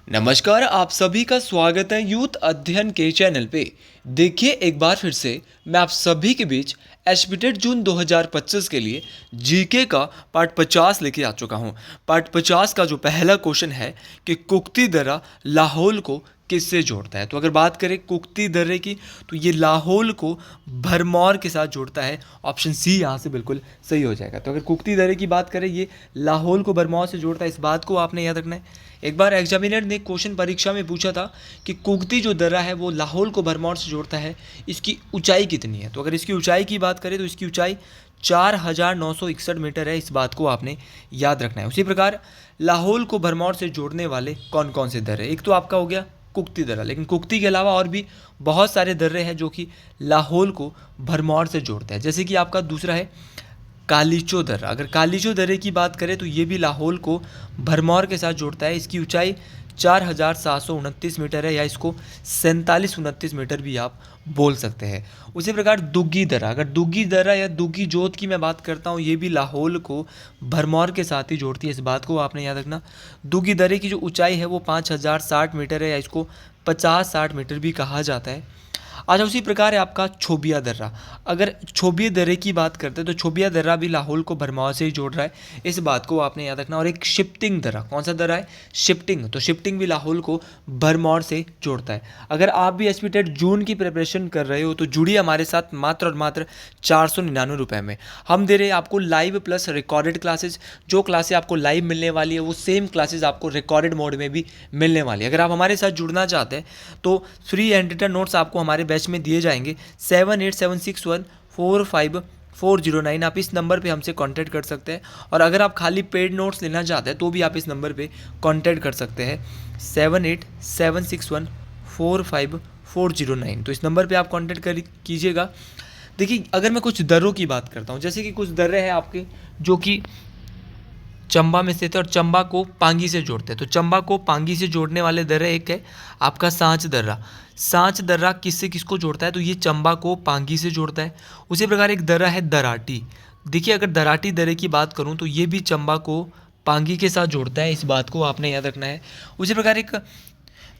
नमस्कार, आप सभी का स्वागत है यूथ अध्ययन के चैनल पे। देखिए एक बार फिर से मैं आप सभी के बीच एस्पिटेट जून 2025 के लिए जीके का पार्ट 50 लेके आ चुका हूँ। पार्ट 50 का जो पहला क्वेश्चन है कि कुक्ति दर्रा लाहौल को किससे जोड़ता है। तो अगर बात करें कुक्ति दर्रे की तो ये लाहौल को भरमौर के साथ जोड़ता है। ऑप्शन सी यहाँ से बिल्कुल सही हो जाएगा। तो अगर कुक्ति दर्रे की बात करें ये लाहौल को भरमौर से जोड़ता है, इस बात को आपने याद रखना है। एक बार एग्जामिनर ने क्वेश्चन परीक्षा में पूछा था कि कुक्ति जो दर्रा है वो लाहौल को भरमौर से जोड़ता है, इसकी ऊंचाई कितनी है। तो अगर इसकी ऊंचाई की बात करें तो इसकी ऊंचाई 4961 मीटर है। इस बात को आपने याद रखना है। उसी प्रकार लाहौल को भरमौर से जोड़ने वाले कौन कौन से दर्रे, एक तो आपका हो गया कुक्ति दर्रा, लेकिन कुक्ति के अलावा और भी बहुत सारे दर्रे हैं जो कि लाहौल को भरमौर से जोड़ते हैं। जैसे कि आपका दूसरा है कालीचो दर्रा। अगर कालीचो दर्रे की बात करें तो ये भी लाहौल को भरमौर के साथ जोड़ता है। इसकी ऊंचाई 4729 मीटर है, या इसको 4729 मीटर भी आप बोल सकते हैं। उसी प्रकार दुग्गी दर्रा, अगर दुग्गी दर्रा या दुग्गी जोत की मैं बात करता हूँ, ये भी लाहौल को भरमौर के साथ ही जोड़ती है। इस बात को आपने याद रखना। दुग्गी दर्रे की जो ऊंचाई है वो 5060 मीटर है, या इसको 50-60 मीटर भी कहा जाता है। अच्छा, उसी प्रकार है आपका छोबिया दर्रा। अगर छोबिया दर्रे की बात करते हैं तो छोबिया दर्रा भी लाहौल को भरमौर से ही जोड़ रहा है। इस बात को आपने याद रखना। और एक शिफ्टिंग दर्रा, कौन सा दर्रा है? शिफ्टिंग। तो शिफ्टिंग भी लाहौल को भरमौर से जोड़ता है। अगर आप भी एस्पिटेट जून की प्रिपरेशन कर रहे हो तो जुड़िए हमारे साथ मात्र और मात्र 499 रुपये में। हम दे रहे हैं आपको लाइव प्लस रिकॉर्डेड क्लासेज। जो क्लासेज आपको लाइव मिलने वाली है वो सेम क्लासेज आपको रिकॉर्डेड मोड में भी मिलने वाली है। अगर आप हमारे साथ जुड़ना चाहते हैं तो फ्री एंड रिटर्न नोट्स आपको हमारे बैच में दिए जाएंगे। 7876145409। आप इस नंबर पे हमसे कांटेक्ट कर सकते हैं। और अगर आप खाली पेड नोट्स लेना चाहते हैं तो भी आप इस नंबर पे कांटेक्ट कर सकते हैं 7876145409। तो इस नंबर पे आप कांटेक्ट कीजिएगा। देखिए, अगर मैं कुछ दर्रों की बात करता हूँ, जैसे कि कुछ दर्रे हैं आपके जो कि चंबा में स्थित है और चंबा को पांगी से जोड़ते हैं। तो चंबा को पांगी से जोड़ने वाले दर्रे एक है आपका सांच दर्रा। सांच दर्रा किससे किसको जोड़ता है? तो ये चंबा को पांगी से जोड़ता है। उसी प्रकार एक दर्रा है दराटी। देखिए, अगर दराटी दर्रे की बात करूँ तो ये भी चंबा को पांगी के साथ जोड़ता है। इस बात को आपने याद रखना है। उसी प्रकार एक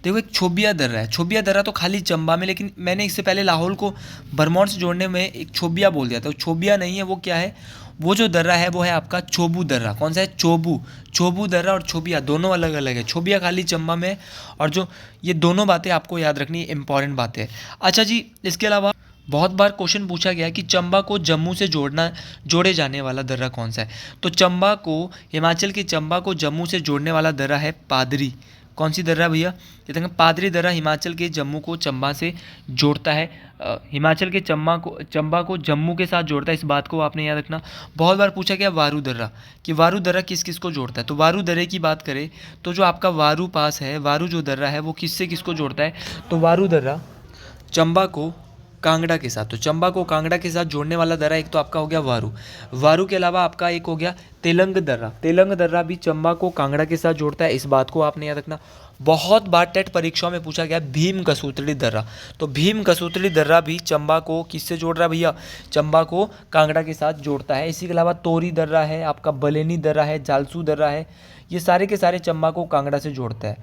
देखो एक छोबिया दर्रा है। छोबिया दर्रा तो खाली चंबा में, लेकिन मैंने इससे पहले लाहौल को भरमौर से जोड़ने में एक छोबिया बोल दिया था। तो छोबिया नहीं है, वो क्या है? वो जो दर्रा है वो है आपका चोबू दर्रा। कौन सा है? चोबू। चोबू दर्रा और छोबिया दोनों अलग अलग है। छोबिया खाली चंबा में है, और जो ये दोनों बातें आपको याद रखनी है, इंपॉर्टेंट बातें हैं। अच्छा जी, इसके अलावा बहुत बार क्वेश्चन पूछा गया है कि चंबा को जम्मू से जोड़े जाने वाला दर्रा कौन सा है। तो चंबा को, हिमाचल के चंबा को जम्मू से जोड़ने वाला दर्रा है पादरी। कौन सी दर्रा भैया? ये देखिए पादरी दर्रा हिमाचल के जम्मू को चंबा से जोड़ता है। हिमाचल के चंबा को जम्मू के साथ जोड़ता है। इस बात को आपने याद रखना। बहुत बार पूछा गया वारू दर्रा कि वारू दर्रा किस किस को जोड़ता है। तो वारू दर्रे की बात करें तो जो आपका वारू पास है, वारू जो दर्रा है वो किससे किसको जोड़ता है? तो वारू दर्रा चंबा को कांगड़ा के साथ। तो चंबा को कांगड़ा के साथ जोड़ने वाला दर्रा एक तो आपका हो गया वारू। वारू के अलावा आपका एक हो गया तेलंग दर्रा। तेलंग दर्रा भी चंबा को कांगड़ा के साथ जोड़ता है। इस बात को आपने याद रखना। बहुत बार टेट परीक्षाओं में पूछा गया भीम कसूतड़ी दर्रा। तो भीम कसूतड़ी दर्रा भी चंबा को किससे जोड़ रहा है भैया? चंबा को कांगड़ा के साथ जोड़ता है। इसी के अलावा तोरी दर्रा है, आपका बलेनी दर्रा है, जालसू दर्रा है, ये सारे के सारे चंबा को कांगड़ा से जोड़ता है।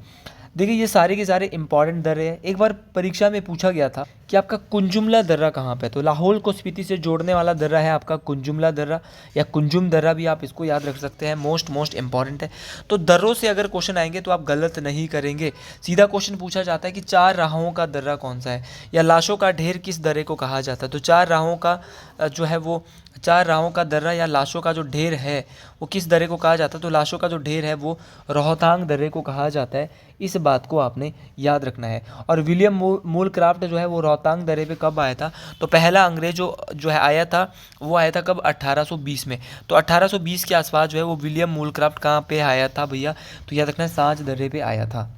देखिए, ये सारे के सारे इंपॉर्टेंट दर्रे हैं। एक बार परीक्षा में पूछा गया था कि आपका कुंजुमला दर्रा कहाँ पे है। तो लाहौल को स्पीति से जोड़ने वाला दर्रा है आपका कुंजुमला दर्रा, या कुंजुम दर्रा भी आप इसको याद रख सकते हैं। मोस्ट इंपॉर्टेंट है। तो दर्रों से अगर क्वेश्चन आएंगे तो आप गलत नहीं करेंगे। सीधा क्वेश्चन पूछा जाता है कि चार राहों का दर्रा कौन सा है, या लाशों का ढेर किस दर्रे को कहा जाता है। तो चार राहों का जो है वो चार राहों का दर्रा या लाशों का जो ढेर है वो किस दर्रे को कहा जाता है? तो लाशों का जो ढेर है वो रोहतांग दर्रे को कहा जाता है। इस बात को आपने याद रखना है। और विलियम मूलक्राफ्ट जो है वो रोहतांग दर्रे पे कब आया था? तो पहला अंग्रेज जो है आया था, वो आया था कब? 1820 में। तो 1820 के आसपास जो है वो विलियम मूलक्राफ्ट कहाँ पे आया था भैया? तो याद रखना है सांच दर्रे पे आया था।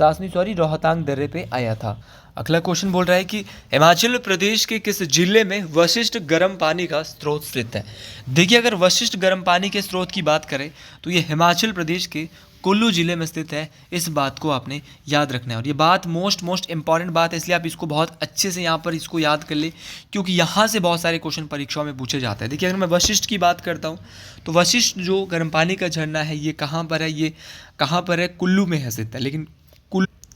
रोहतांग दर्रे पे आया था। अगला क्वेश्चन बोल रहा है कि हिमाचल प्रदेश के किस जिले में वशिष्ठ गर्म पानी का स्रोत स्थित है। देखिए, अगर वशिष्ठ गर्म पानी के स्रोत की बात करें तो ये हिमाचल प्रदेश के कुल्लू जिले में स्थित है। इस बात को आपने याद रखना है। और ये बात मोस्ट इंपॉर्टेंट बात है, इसलिए आप इसको बहुत अच्छे से यहाँ पर इसको याद कर ले, क्योंकि यहाँ से बहुत सारे क्वेश्चन परीक्षाओं में पूछे जाते हैं। देखिए, अगर मैं वशिष्ठ की बात करता हूँ तो वशिष्ठ जो गर्म पानी का झरना है ये कहाँ पर है? ये कहाँ पर है? कुल्लू में है स्थित है। लेकिन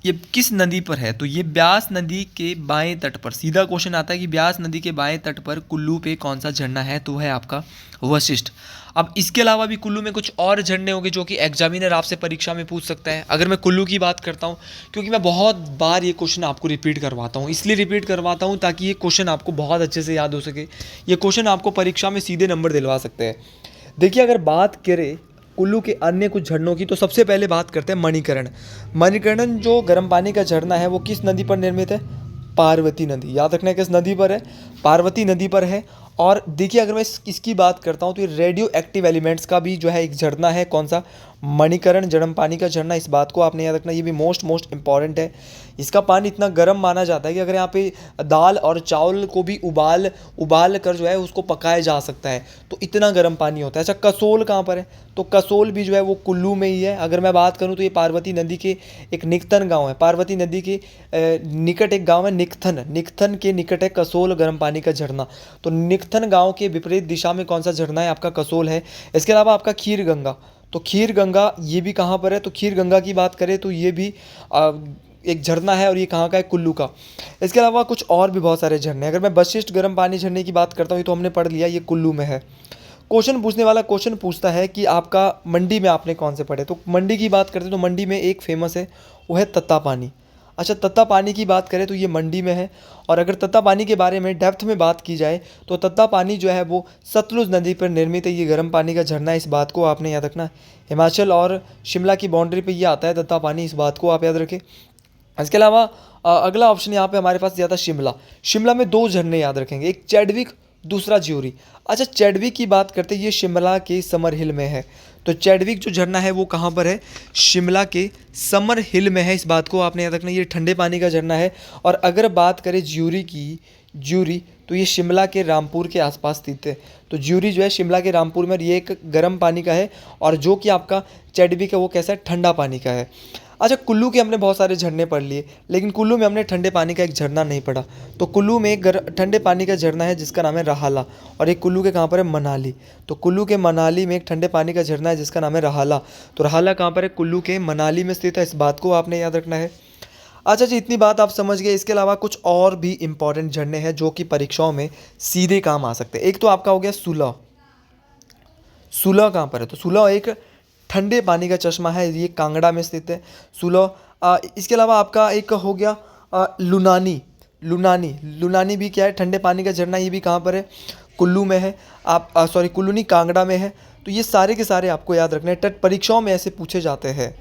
ये किस नदी पर है? तो ये ब्यास नदी के बाएं तट पर। सीधा क्वेश्चन आता है कि ब्यास नदी के बाएं तट पर कुल्लू पे कौन सा झरना है? तो है आपका वशिष्ठ। अब इसके अलावा भी कुल्लू में कुछ और झरने होंगे जो कि एग्जामिनर आपसे परीक्षा में पूछ सकता है। अगर मैं कुल्लू की बात करता हूँ, क्योंकि मैं बहुत बार ये क्वेश्चन आपको रिपीट करवाता हूँ, इसलिए रिपीट करवाता हूँ ताकि ये क्वेश्चन आपको बहुत अच्छे से याद हो सके। ये क्वेश्चन आपको परीक्षा में सीधे नंबर दिलवा सकते हैं। देखिए, अगर बात करें कुल्लू के अन्य कुछ झरनों की, तो सबसे पहले बात करते हैं मणिकर्ण। मणिकर्ण जो गर्म पानी का झरना है वो किस नदी पर निर्मित है? पार्वती नदी। याद रखना है किस नदी पर है? पार्वती नदी पर है। और देखिए, अगर मैं इसकी बात करता हूँ तो ये रेडियो एक्टिव एलिमेंट्स का भी जो है एक झरना है। कौन सा? मणिकर्ण गर्म पानी का झरना। इस बात को आपने याद रखना, ये भी मोस्ट इंपॉर्टेंट है। इसका पानी इतना गर्म माना जाता है कि अगर यहाँ पे दाल और चावल को भी उबाल कर जो है उसको पकाया जा सकता है, तो इतना गर्म पानी होता है। अच्छा, कसोल कहाँ पर है? तो कसोल भी जो है वो कुल्लू में ही है। अगर मैं बात करूँ तो ये पार्वती नदी के एक निकथन गाँव है। पार्वती नदी के निकट एक गाँव है निकथन। निकथन के निकट है कसोल गर्म पानी का झरना। तो निकथन गाँव के विपरीत दिशा में कौन सा झरना है? आपका कसोल है। इसके अलावा आपका खीर गंगा। तो खीर गंगा ये भी कहाँ पर है? तो खीर गंगा की बात करें तो ये भी एक झरना है, और ये कहाँ का है? कुल्लू का। इसके अलावा कुछ और भी बहुत सारे झरने हैं। अगर मैं वशिष्ठ गर्म पानी झरने की बात करता हूँ, ये तो हमने पढ़ लिया, ये कुल्लू में है। क्वेश्चन पूछने वाला क्वेश्चन पूछता है कि आपका मंडी में आपने कौन से पढ़े? तो मंडी की बात करते हैं तो मंडी में एक फेमस है, वो है तत्ता पानी। अच्छा, तत्ता पानी की बात करें तो ये मंडी में है। और अगर तत्ता पानी के बारे में डेप्थ में बात की जाए तो तत्ता पानी जो है वो सतलुज नदी पर निर्मित है। ये गर्म पानी का झरना है, इस बात को आपने याद रखना। हिमाचल और शिमला की बाउंड्री पे ये आता है तत्ता पानी, इस बात को आप याद रखें। इसके अलावा अगला ऑप्शन यहाँ पे हमारे पास ज़्यादा शिमला। शिमला में दो झरने याद रखेंगे, एक चैडविक, दूसरा ज्यूरी। अच्छा, चैडविक की बात करते हैं, ये शिमला के समर हिल में है। तो चैडविक जो झरना है वो कहाँ पर है? शिमला के समर हिल में है, इस बात को आपने याद रखना। ये ठंडे पानी का झरना है। और अगर बात करें ज्यूरी की, ज्यूरी तो ये शिमला के रामपुर के आसपास स्थित है। तो ज्यूरी जो है शिमला के रामपुर में, ये एक गर्म पानी का है। और जो कि आपका चैडविक है वो कैसा है? ठंडा पानी का है। अच्छा, कुल्लू के हमने बहुत सारे झरने पढ़ लिए, लेकिन कुल्लू में हमने ठंडे पानी का एक झरना नहीं पढ़ा। तो कुल्लू में एक ठंडे पानी का झरना है जिसका नाम है रहाला। और एक कुल्लू के कहाँ पर है? मनाली। तो कुल्लू के मनाली में एक ठंडे पानी का झरना है जिसका नाम है रहाला। तो रहाला कहाँ पर है? कुल्लू के मनाली में स्थित है, इस बात को आपने याद रखना है। अच्छा जी, इतनी बात आप समझ गए। इसके अलावा कुछ और भी इंपॉर्टेंट झरने हैं जो कि परीक्षाओं में सीधे काम आ सकते हैं। एक तो आपका हो गया सुलह। सुलह कहाँ पर है? तो सुलह एक ठंडे पानी का चश्मा है, ये कांगड़ा में स्थित है सुलह। इसके अलावा आपका एक हो गया लुनानी। लुनानी लुनानी भी क्या है? ठंडे पानी का झरना। ये भी कहाँ पर है? कुल्लू में है। आप सॉरी, कुल्लू नहीं, कांगड़ा में है। तो ये सारे के सारे आपको याद रखने हैं, टेट परीक्षाओं में ऐसे पूछे जाते हैं।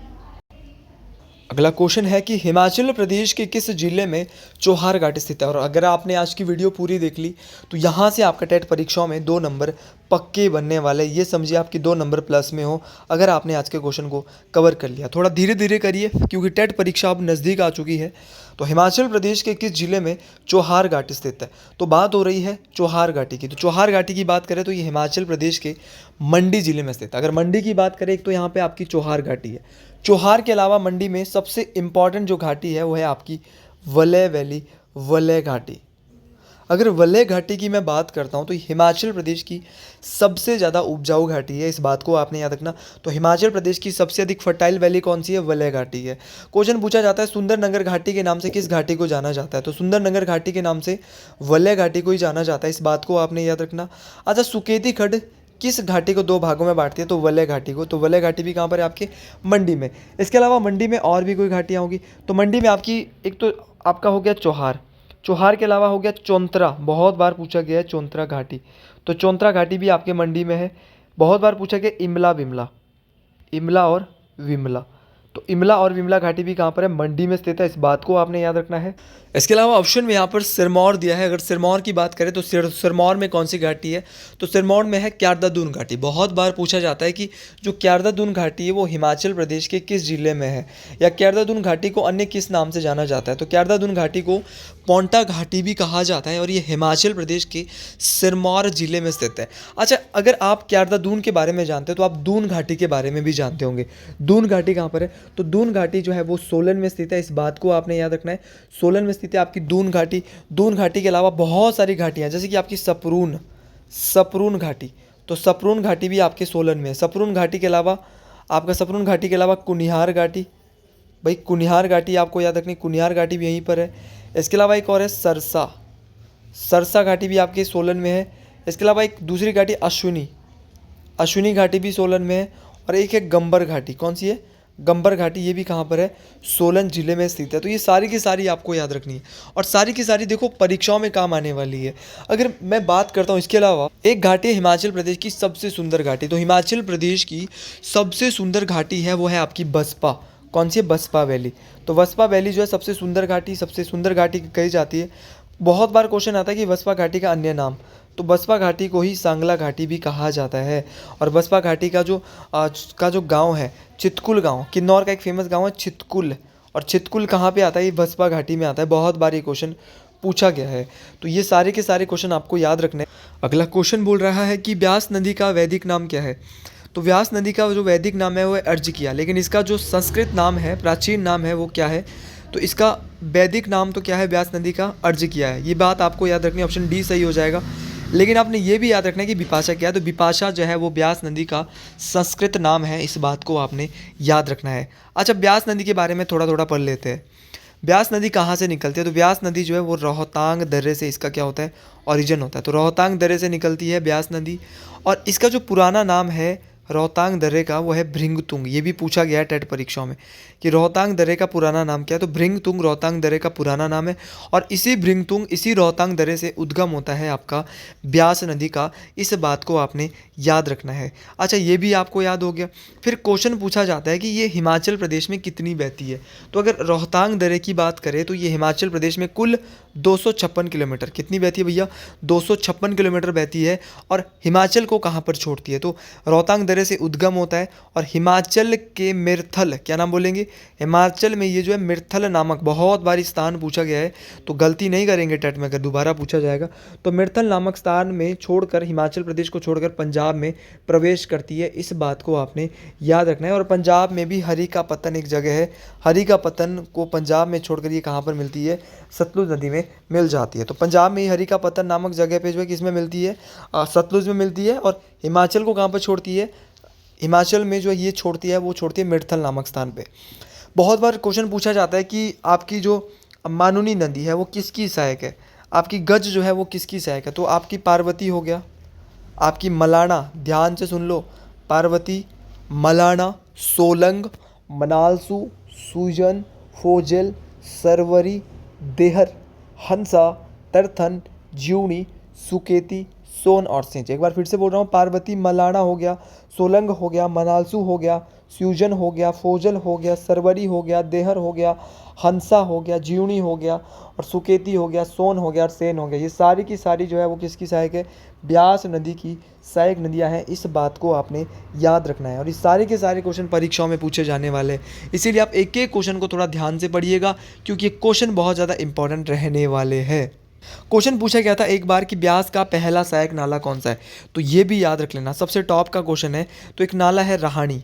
अगला क्वेश्चन है कि हिमाचल प्रदेश के किस जिले में चौहार घाटी स्थित है? और अगर आपने आज की वीडियो पूरी देख ली तो यहाँ से आपका टेट परीक्षाओं में 2 नंबर पक्के बनने वाले। ये समझिए आपकी 2 नंबर प्लस में हो अगर आपने आज के क्वेश्चन को कवर कर लिया। थोड़ा धीरे धीरे करिए क्योंकि टेट परीक्षा अब नज़दीक आ चुकी है। तो हिमाचल प्रदेश के किस जिले में चौहार घाटी स्थित है? तो बात हो रही है चौहार घाटी की। तो चौहार घाटी की बात करें तो ये हिमाचल प्रदेश के मंडी जिले में स्थित है। अगर मंडी की बात करें, एक तो यहाँ पे आपकी चौहार घाटी है। चौहार के अलावा मंडी में सबसे इम्पॉर्टेंट जो घाटी है वो है आपकी वलय वैली, वलय घाटी। अगर वलय घाटी की मैं बात करता हूँ तो हिमाचल प्रदेश की सबसे ज़्यादा उपजाऊ घाटी है, इस बात को आपने याद रखना। तो हिमाचल प्रदेश की सबसे अधिक फर्टाइल वैली कौन सी है? वलय घाटी है। क्वेश्चन पूछा जाता है सुंदरनगर घाटी के नाम से किस घाटी को जाना जाता है? तो सुंदरनगर घाटी के नाम से वलय घाटी को ही जाना जाता है, इस बात को आपने याद रखना। अच्छा, सुकेती खड्ड किस घाटी को 2 भागों में बांटती है? तो वलय घाटी को। तो वलय घाटी भी कहाँ पर है? आपके मंडी में। इसके अलावा मंडी में और भी कोई घाटियाँ होंगी। तो मंडी में आपकी एक तो आपका हो गया चौहार। चौहार के अलावा हो गया चौंतरा, बहुत बार पूछा गया है चौंतरा घाटी। तो चौंतरा घाटी भी आपके मंडी में है। बहुत बार पूछा गया इमला विमला, इमला और विमला। तो इमला और विमला घाटी भी कहाँ पर है? मंडी में स्थित है, इस बात को आपने याद रखना है। इसके अलावा ऑप्शन में यहाँ पर सिरमौर दिया है। अगर सिरमौर की बात करें तो सिरमौर में कौन सी घाटी है? तो सिरमौर में है क्यारदा-दून घाटी। बहुत बार पूछा जाता है कि जो क्यारदा-दून घाटी है वो हिमाचल प्रदेश के किस जिले में है, या क्यारदा-दून घाटी को अन्य किस नाम से जाना जाता है? तो क्यारदा-दून घाटी को पोंटा घाटी भी कहा जाता है और ये हिमाचल प्रदेश के सिरमौर जिले में स्थित है। अच्छा, अगर आप क्यारदा-दून के बारे में जानते हो तो आप दून घाटी के बारे में भी जानते होंगे। दून घाटी कहाँ पर है? तो दून घाटी जो है वो सोलन में स्थित है, इस बात को आपने याद रखना है। सोलन में स्थित है आपकी दून घाटी। दून घाटी के अलावा बहुत सारी घाटियाँ जैसे कि आपकी सपरून घाटी। तो सपरून घाटी भी आपके सोलन में है। सपरून घाटी के अलावा आपका सपरून घाटी के अलावा कुनिहार घाटी, भाई कुनिहार घाटी आपको याद रखनी, कुनिहार घाटी भी यहीं पर है। इसके अलावा एक और है सरसा, सरसा घाटी भी आपके सोलन में है। इसके अलावा एक दूसरी घाटी अश्विनी, अश्विनी घाटी भी सोलन में है। और एक है गंबर घाटी, कौन सी है, गंबर घाटी, ये भी कहाँ पर है, सोलन जिले में स्थित है। तो ये सारी की सारी आपको याद रखनी है और सारी की सारी देखो परीक्षाओं में काम आने वाली है। अगर मैं बात करता हूँ इसके अलावा, एक घाटी है हिमाचल प्रदेश की सबसे सुंदर घाटी। तो हिमाचल प्रदेश की सबसे सुंदर घाटी है वो है आपकी बसपा, कौन सी है, बसपा वैली। तो बसपा वैली जो है सबसे सुंदर घाटी, सबसे सुंदर घाटी कही जाती है। बहुत बार क्वेश्चन आता है कि बसपा घाटी का अन्य नाम, तो बसपा घाटी को ही सांगला घाटी भी कहा जाता है। और बसपा घाटी का जो गांव है चितकुल गांव, किन्नौर का एक फेमस गांव है चितकुल, और चितकुल कहाँ पे आता है, ये बसपा घाटी में आता है। बहुत बार ये क्वेश्चन पूछा गया है, तो ये सारे के सारे क्वेश्चन आपको याद रखने हैं। अगला क्वेश्चन बोल रहा है कि व्यास नदी का वैदिक नाम क्या है। तो व्यास नदी का जो वैदिक नाम है वो है अर्जिकिया, लेकिन इसका जो संस्कृत नाम है, प्राचीन नाम है वो क्या है, तो इसका वैदिक नाम तो क्या है, व्यास नदी का अर्जिकिया है। ये बात आपको याद रखनी है, ऑप्शन डी सही हो जाएगा। लेकिन आपने ये भी याद रखना है कि बिपाशा क्या है, तो बिपाशा जो है वो व्यास नदी का संस्कृत नाम है, इस बात को आपने याद रखना है। अच्छा, व्यास नदी के बारे में थोड़ा थोड़ा पढ़ लेते हैं। व्यास नदी कहाँ से निकलती है, तो व्यास नदी जो है वो रोहतांग दर्रे से इसका क्या होता है, ओरिजिन होता है। तो रोहतांग दर्रे से निकलती है व्यास नदी, और इसका जो पुराना नाम है रोहतांग दर्रे का वो है भृंगतुंग। ये भी पूछा गया है टेट परीक्षाओं में कि रोहतांग दर्रे का पुराना नाम क्या है, तो भृंगतुंग रोहतांग दर्रे का पुराना नाम है। और इसी भृंगतुंग, इसी रोहतांग दर्रे से उद्गम होता है आपका ब्यास नदी का, इस बात को आपने याद रखना है। अच्छा, ये भी आपको याद हो गया। फिर क्वेश्चन पूछा जाता है कि ये हिमाचल प्रदेश में कितनी बहती है। तो अगर रोहतांग दर्रे की बात करें तो ये हिमाचल प्रदेश में कुल 256 किलोमीटर, कितनी बहती है भैया, 256 किलोमीटर बहती है। और हिमाचल को कहाँ पर छोड़ती है, तो रोहतांग दर्रे से उद्गम होता है और हिमाचल के मिर्थल, क्या नाम बोलेंगे, हिमाचल में ये जो है मिर्थल नामक, बहुत बार स्थान पूछा गया है तो गलती नहीं करेंगे टेट में अगर दोबारा पूछा जाएगा। तो मिर्थल नामक स्थान में छोड़कर, हिमाचल प्रदेश को छोड़कर पंजाब में प्रवेश करती है, इस बात को आपने याद रखना है। और पंजाब में भी हरी का पत्तन एक जगह है, हरी का पत्तन को पंजाब में छोड़कर ये कहाँ पर मिलती है, सतलुज नदी में मिल जाती है। तो पंजाब में ही हरी का पत्तन नामक जगह पे जो है किसमें मिलती है, सतलुज में मिलती है। और हिमाचल को कहाँ पर छोड़ती है, हिमाचल में जो ये छोड़ती है वो छोड़ती है मिर्थल नामक स्थान पे। बहुत बार क्वेश्चन पूछा जाता है कि आपकी जो मानुनी नदी है वो किसकी सहायक है, आपकी गज जो है वो किसकी सहायक है, तो आपकी पार्वती हो गया, आपकी मलाना, ध्यान से सुन लो, पार्वती, मलाना, सोलंग, मनालसू, सूजन, फोजल, सरवरी, देहर, हंसा, तरथन, ज्यूनी, सुकेती, सोन और सिंच। एक बार फिर से बोल रहा हूँ, पार्वती, मलाना हो गया, सोलंग हो गया, मनालसू हो गया, स्यूजन हो गया, फोजल हो गया, सरवरी हो गया, देहर हो गया, हंसा हो गया, ज्यूनी हो गया और सुकेती हो गया, सोन हो गया और सेन हो गया। ये सारी की सारी जो है वो किसकी सहायक है, ब्यास नदी की सहायक नदियाँ हैं, इस बात को आपने याद रखना है। और इस सारे के सारे क्वेश्चन परीक्षाओं में पूछे जाने वाले हैं, इसीलिए आप एक एक क्वेश्चन को थोड़ा ध्यान से पढ़िएगा क्योंकि ये क्वेश्चन बहुत ज़्यादा इंपॉर्टेंट रहने वाले हैं। क्वेश्चन पूछा गया था एक बार कि ब्यास का पहला सहायक नाला कौन सा है, तो ये भी याद रख लेना, सबसे टॉप का क्वेश्चन है। तो एक नाला है रहाणी,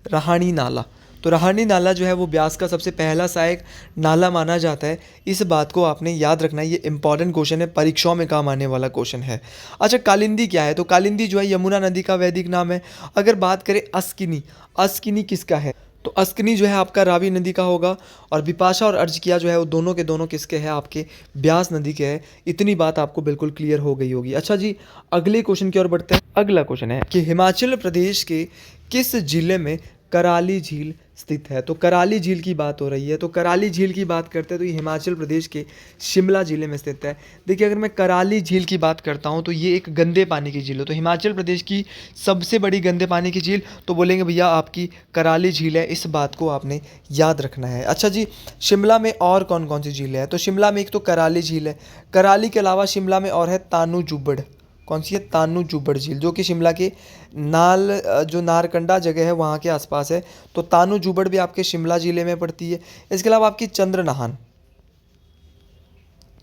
रहाणी नाला। तो रहाणी नाला जो है वो ब्यास का सबसे पहला सहायक नाला माना जाता है, इस बात को आपने याद रखना है। ये इंपॉर्टेंट क्वेश्चन है, परीक्षाओं में काम आने वाला क्वेश्चन है। अच्छा, कालिंदी क्या है, तो कालिंदी जो है यमुना नदी का वैदिक नाम है। अगर बात करें अस्किनी, अस्किनी किसका है, तो अस्किनी जो है आपका रावी नदी का होगा। और बिपाशा और अर्जिकिया जो है वो दोनों के दोनों किसके हैं, आपके ब्यास नदी के हैं। इतनी बात आपको बिल्कुल क्लियर हो गई होगी। अच्छा जी, अगले क्वेश्चन की ओर बढ़ते हैं। अगला क्वेश्चन है कि हिमाचल प्रदेश के किस जिले में कराली झील स्थित है। तो कराली झील की बात हो रही है, तो कराली झील की बात करते हैं तो ये हिमाचल प्रदेश के शिमला जिले में स्थित है। देखिए, अगर मैं कराली झील की बात करता हूँ तो ये एक गंदे पानी की झील है। तो हिमाचल प्रदेश की सबसे बड़ी गंदे पानी की झील तो बोलेंगे भैया आपकी कराली झील है, इस बात को आपने याद रखना है। अच्छा जी, शिमला में और कौन कौन सी झीलें हैं, तो शिमला में एक तो कराली झील है, कराली के अलावा शिमला में और है तानू जुब्बड़, कौन सी है, तानू जुब्बड़ झील, जो कि शिमला के जो नारकंडा जगह है वहाँ के आसपास है। तो तानू जुब्बड़ भी आपके शिमला जिले में पड़ती है। इसके अलावा आपकी चंद्रनाहन,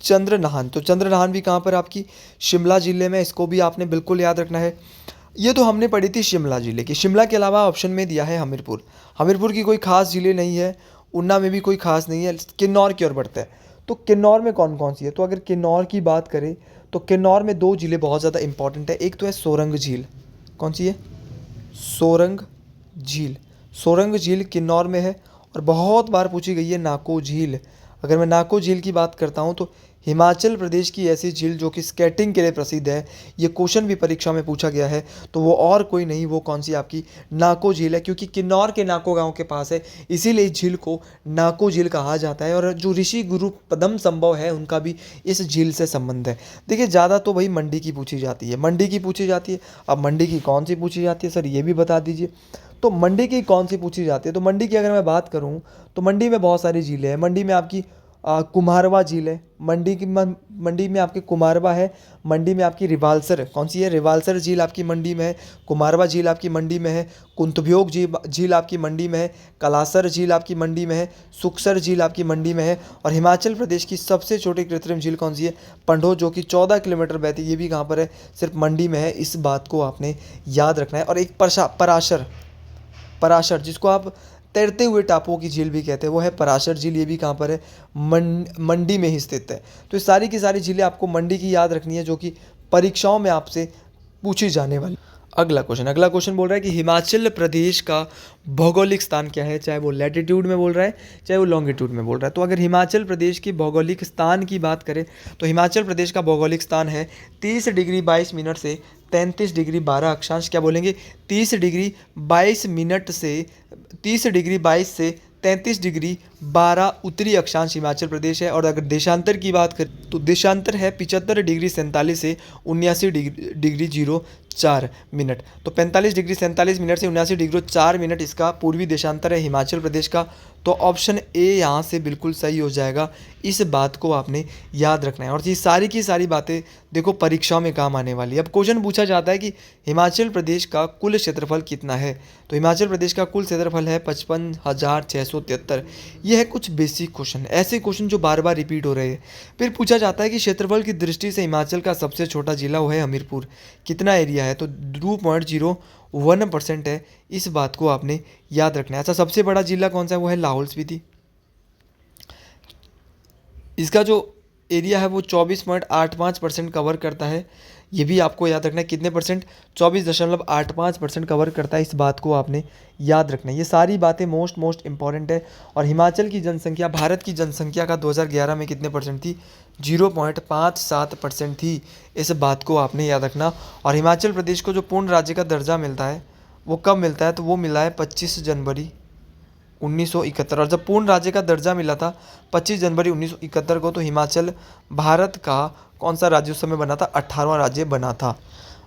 चंद्रनाहन, तो चंद्रनाहन भी कहाँ पर, आपकी शिमला जिले में, इसको भी आपने बिल्कुल याद रखना है। ये तो हमने पढ़ी थी शिमला जिले की। शिमला के अलावा ऑप्शन में दिया है हमीरपुर, हमीरपुर की कोई खास जिले नहीं है, ऊना में भी कोई खास नहीं है। किन्नौर की ओर बढ़ते हैं, तो किन्नौर में कौन कौन सी है, तो अगर किन्नौर की बात करें तो किन्नौर में दो जिले बहुत ज़्यादा इंपॉर्टेंट है। एक तो है सोरंग झील, कौन सी है, सोरंग झील, सोरंग झील किन्नौर में है। और बहुत बार पूछी गई है नाको झील। अगर मैं नाको झील की बात करता हूँ तो हिमाचल प्रदेश की ऐसी झील जो कि स्केटिंग के लिए प्रसिद्ध है, ये क्वेश्चन भी परीक्षा में पूछा गया है, तो वो और कोई नहीं, वो कौन सी आपकी नाको झील है, क्योंकि किन्नौर के नाको गांव के पास है, इसीलिए इस झील को नाको झील कहा जाता है। और जो ऋषि गुरु पद्म संभव है उनका भी इस झील से संबंध है। देखिए ज़्यादा तो भाई मंडी की पूछी जाती है, मंडी की पूछी जाती है। अब मंडी की कौन सी पूछी जाती है सर, ये भी बता दीजिए। तो मंडी की कौन सी पूछी जाती है, तो मंडी की अगर मैं बात करूँ तो मंडी में बहुत सारी झीलें हैं। मंडी में आपकी कुम्हारवा झील है, मंडी में आपकी कुमारवा है, मंडी में आपकी रिवाल्सर कौन सी है, रिवाल्सर झील आपकी मंडी में है, कुमारवा झील आपकी मंडी में है, कुंतभ्योग झील आपकी मंडी में है, कलासर झील आपकी मंडी में है, सुक्सर झील आपकी मंडी में है। और हिमाचल प्रदेश की सबसे छोटी कृत्रिम झील कौन सी है, पंडो, जो कि 14 किलोमीटर बहती है, ये भी कहाँ पर है, सिर्फ मंडी में है। इस बात को आपने याद रखना है। और एक पराशर जिसको आप तैरते हुए टापुओं की झील भी कहते हैं, वो है पराशर झील, ये भी कहाँ पर है, मंडी में ही स्थित है। तो ये सारी की सारी झीलें आपको मंडी की याद रखनी है, जो कि परीक्षाओं में आपसे पूछी जाने वाली। अगला क्वेश्चन बोल रहा है कि हिमाचल प्रदेश का भौगोलिक स्थान क्या है, चाहे वो लैटिट्यूड में बोल रहा है चाहे वो लॉन्गिट्यूड में बोल रहा है। तो अगर हिमाचल प्रदेश की भौगोलिक स्थान की बात करें तो हिमाचल प्रदेश का भौगोलिक स्थान है 30 डिग्री 22 मिनट से 33 डिग्री 12 अक्षांश, क्या बोलेंगे, 30 डिग्री 22 मिनट से 30 डिग्री 22 से 33 डिग्री 12 उत्तरी अक्षांश हिमाचल प्रदेश है। और अगर देशांतर की बात करें तो देशांतर है 75 डिग्री 47 से 79 डिग्री 04 मिनट। तो 45 डिग्री 47 मिनट से 79 डिग्री 4 मिनट इसका पूर्वी देशांतर है हिमाचल प्रदेश का। तो ऑप्शन ए यहाँ से बिल्कुल सही हो जाएगा। इस बात को आपने याद रखना है। और ये सारी की सारी बातें देखो परीक्षा में काम आने वाली है। अब क्वेश्चन पूछा जाता है कि हिमाचल प्रदेश का कुल क्षेत्रफल कितना है, तो हिमाचल प्रदेश का कुल क्षेत्रफल है 55,673। यह है कुछ बेसिक क्वेश्चन, ऐसे क्वेश्चन जो बार बार रिपीट हो रहे हैं। फिर पूछा जाता है कि क्षेत्रफल की दृष्टि से हिमाचल का सबसे छोटा जिला वो है हमीरपुर, कितना एरिया है, तो 2.01% है। इस बात को आपने याद रखना है। अच्छा, सबसे बड़ा जिला कौन सा है, वो है लाहौल स्पीति। इसका जो एरिया है वो 24.85% कवर करता है। ये भी आपको याद रखना है, कितने परसेंट, 24.85% कवर करता है। इस बात को आपने याद रखना है। ये सारी बातें मोस्ट इंपॉर्टेंट है। और हिमाचल की जनसंख्या भारत की जनसंख्या का 2011 में कितने परसेंट थी, 0.57% थी। इस बात को आपने याद रखना। और हिमाचल प्रदेश को जो पूर्ण राज्य का दर्जा मिलता है वो कब मिलता है, तो वो मिला है 25 जनवरी 1971। और जब पूर्ण राज्य का दर्जा मिला था 25 जनवरी 1971 को, तो हिमाचल भारत का कौन सा राज्य उस समय बना था, 18वां राज्य बना था।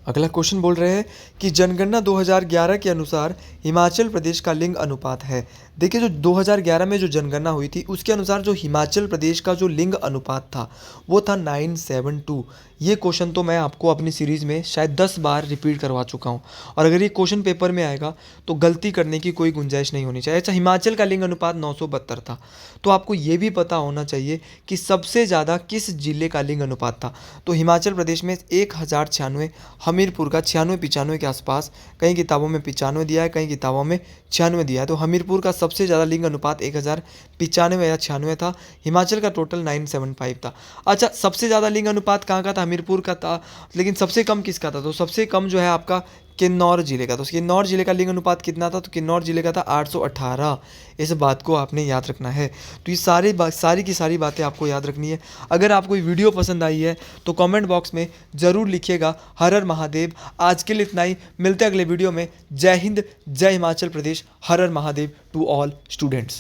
अगला क्वेश्चन बोल रहे हैं कि जनगणना 2011 के अनुसार हिमाचल प्रदेश का लिंग अनुपात है। देखिए, जो 2011 में जो जनगणना हुई थी उसके अनुसार जो हिमाचल प्रदेश का जो लिंग अनुपात था वो था 9:7:2। ये क्वेश्चन तो मैं आपको अपनी सीरीज़ में शायद 10 बार रिपीट करवा चुका हूँ। और अगर ये क्वेश्चन पेपर में आएगा तो गलती करने की कोई गुंजाइश नहीं होनी चाहिए। अच्छा, हिमाचल का लिंग अनुपात 972 था। तो आपको ये भी पता होना चाहिए कि सबसे ज़्यादा किस जिले का लिंग अनुपात था। तो हिमाचल प्रदेश में 1096, हमीरपुर का 96-95 के आसपास, कई किताबों में 95 दिया है, कई किताबों में 96 दिया है। तो हमीरपुर का सबसे ज़्यादा लिंग अनुपात 1095 या 96 था। हिमाचल का टोटल 975 था। अच्छा, सबसे ज़्यादा लिंग अनुपात कहाँ का था, हमीरपुर का था, लेकिन सबसे कम किसका था, तो सबसे कम जो है आपका किन्नौर जिले का। तो किन्नौर जिले का लिंग अनुपात कितना था, तो किन्नौर जिले का था 818। इस बात को आपने याद रखना है। तो ये सारी की सारी बातें आपको याद रखनी है। अगर आपको ये वीडियो पसंद आई है तो कमेंट बॉक्स में ज़रूर लिखिएगा हर हर महादेव। आज के लिए इतना ही, मिलते हैं अगले वीडियो में। जय हिंद, जय हिमाचल प्रदेश, हर हर महादेव टू ऑल स्टूडेंट्स।